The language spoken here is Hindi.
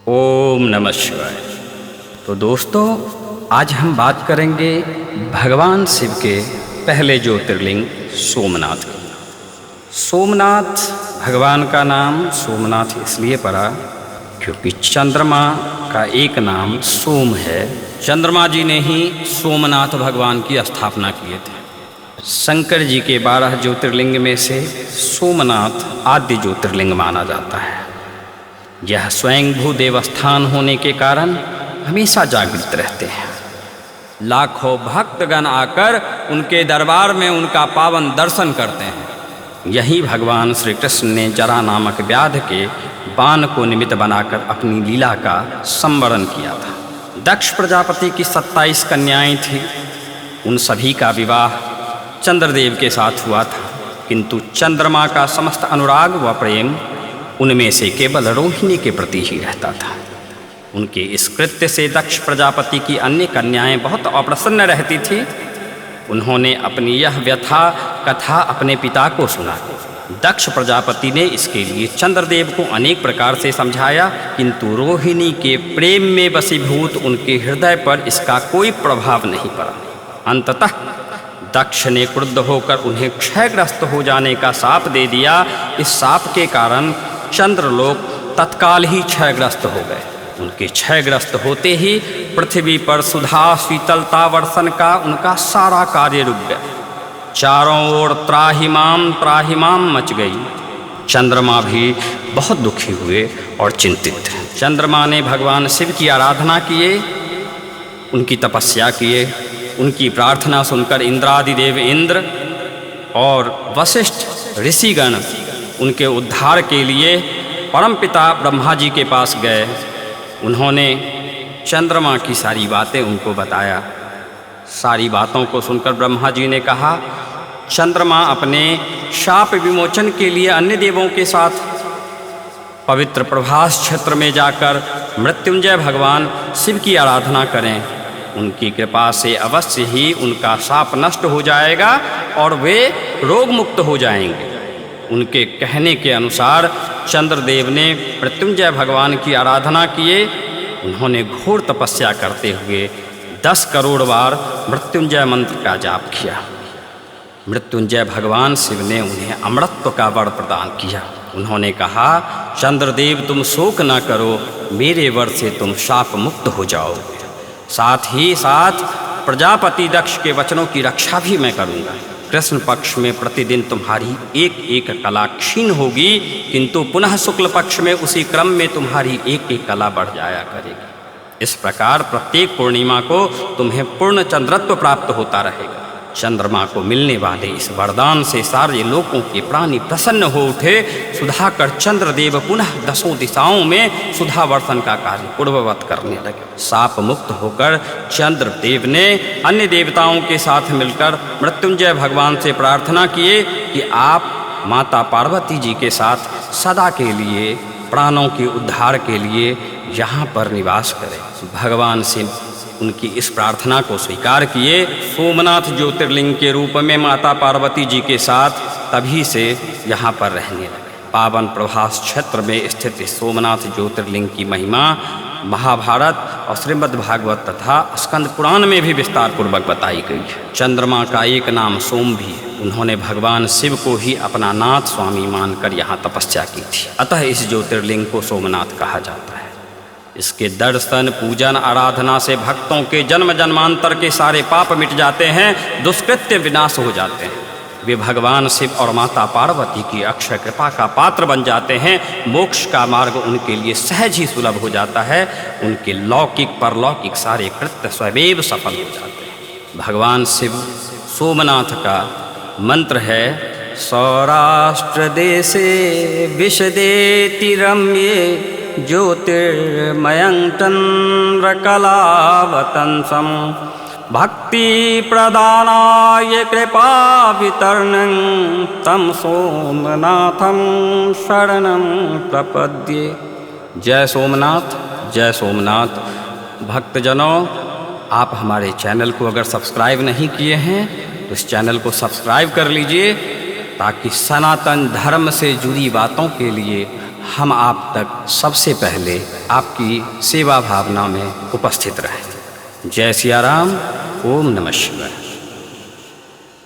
ओम नमः शिवाय। तो दोस्तों, आज हम बात करेंगे भगवान शिव के पहले ज्योतिर्लिंग सोमनाथ की। सोमनाथ भगवान का नाम सोमनाथ इसलिए पड़ा क्योंकि चंद्रमा का एक नाम सोम है। चंद्रमा जी ने ही सोमनाथ भगवान की स्थापना किए थे। शंकर जी के 12 ज्योतिर्लिंग में से सोमनाथ आद्य ज्योतिर्लिंग माना जाता है। यह स्वयंभू देवस्थान होने के कारण हमेशा जागृत रहते हैं। लाखों भक्तगण आकर उनके दरबार में उनका पावन दर्शन करते हैं। यही भगवान श्री कृष्ण ने जरा नामक व्याध के बाण को निमित्त बनाकर अपनी लीला का संवरण किया था। दक्ष प्रजापति की 27 कन्याएं थीं। उन सभी का विवाह चंद्रदेव के साथ हुआ था, किंतु चंद्रमा का समस्त अनुराग व प्रेम उनमें से केवल रोहिणी के प्रति ही रहता था। उनके इस कृत्य से दक्ष प्रजापति की अन्य कन्याएं बहुत अप्रसन्न रहती थीं। उन्होंने अपनी यह व्यथा कथा अपने पिता को सुना। दक्ष प्रजापति ने इसके लिए चंद्रदेव को अनेक प्रकार से समझाया, किंतु रोहिणी के प्रेम में वशीभूत उनके हृदय पर इसका कोई प्रभाव नहीं पड़ा। अंततः दक्ष ने क्रुद्ध होकर उन्हें क्षयग्रस्त हो जाने का शाप दे दिया। इस शाप के कारण चंद्रलोक तत्काल ही क्षयग्रस्त हो गए। उनके क्षयग्रस्त होते ही पृथ्वी पर सुधा शीतलता वर्षण का उनका सारा कार्य रुक गया। चारों ओर त्राहिमाम मच गई। चंद्रमा भी बहुत दुखी हुए और चिंतित थे। चंद्रमा ने भगवान शिव की आराधना किए, उनकी तपस्या किए। उनकी प्रार्थना सुनकर इंद्रादिदेव इंद्र और वशिष्ठ ऋषिगण उनके उद्धार के लिए परमपिता ब्रह्मा जी के पास गए। उन्होंने चंद्रमा की सारी बातें उनको बताया। सारी बातों को सुनकर ब्रह्मा जी ने कहा, चंद्रमा अपने शाप विमोचन के लिए अन्य देवों के साथ पवित्र प्रभास क्षेत्र में जाकर मृत्युंजय भगवान शिव की आराधना करें। उनकी कृपा से अवश्य ही उनका शाप नष्ट हो जाएगा और वे रोग मुक्त हो जाएंगे। उनके कहने के अनुसार चंद्रदेव ने मृत्युंजय भगवान की आराधना किए। उन्होंने घोर तपस्या करते हुए 10 करोड़ बार मृत्युंजय मंत्र का जाप किया। मृत्युंजय भगवान शिव ने उन्हें अमृतत्व का वर प्रदान किया। उन्होंने कहा, चंद्रदेव तुम शोक न करो, मेरे वर से तुम शाप मुक्त हो जाओगे। साथ ही साथ प्रजापति दक्ष के वचनों की रक्षा भी मैं करूँगा। कृष्ण पक्ष में प्रतिदिन तुम्हारी एक एक कला क्षीण होगी, किंतु पुनः शुक्ल पक्ष में उसी क्रम में तुम्हारी एक एक कला बढ़ जाया करेगी। इस प्रकार प्रत्येक पूर्णिमा को तुम्हें पूर्ण चंद्रत्व प्राप्त होता रहेगा। चंद्रमा को मिलने वाले इस वरदान से सारे लोकों के प्राणी प्रसन्न हो उठे। सुधाकर चंद्रदेव पुनः 10 दिशाओं में सुधा वर्षण का कार्य पूर्ववत करने लगे। शाप मुक्त होकर चंद्रदेव ने अन्य देवताओं के साथ मिलकर मृत्युंजय भगवान से प्रार्थना किए कि आप माता पार्वती जी के साथ सदा के लिए प्राणों के उद्धार के लिए यहाँ पर निवास करें। भगवान शिव उनकी इस प्रार्थना को स्वीकार किए। सोमनाथ ज्योतिर्लिंग के रूप में माता पार्वती जी के साथ तभी से यहाँ पर रहने लगे। पावन प्रभास क्षेत्र में स्थित सोमनाथ ज्योतिर्लिंग की महिमा महाभारत और श्रीमद् भागवत तथा स्कंद पुराण में भी विस्तार पूर्वक बताई गई है। चंद्रमा का एक नाम सोम भी है। उन्होंने भगवान शिव को ही अपना नाथ स्वामी मानकर यहाँ तपस्या की थी। अतः इस ज्योतिर्लिंग को सोमनाथ कहा जाता है। इसके दर्शन पूजन आराधना से भक्तों के जन्म जन्मांतर के सारे पाप मिट जाते हैं, दुष्कृत्य विनाश हो जाते हैं। वे भगवान शिव और माता पार्वती की अक्षय कृपा का पात्र बन जाते हैं। मोक्ष का मार्ग उनके लिए सहज ही सुलभ हो जाता है। उनके लौकिक परलौकिक सारे कृत्य स्वयं सफल हो जाते हैं। भगवान शिव सोमनाथ का मंत्र है, सौराष्ट्र देशे विशदेति रम्ये ज्योतिर्मयं चन्द्रकलावतंसं भक्ति प्रदानाय कृपा वितरणं तं सोमनाथं शरणं प्रपद्ये। जय सोमनाथ, जय सोमनाथ। भक्तजनों, आप हमारे चैनल को अगर सब्सक्राइब नहीं किए हैं तो इस चैनल को सब्सक्राइब कर लीजिए, ताकि सनातन धर्म से जुड़ी बातों के लिए हम आप तक सबसे पहले आपकी सेवा भावना में उपस्थित रहें। जय सिया राम। ओम नमः शिवाय।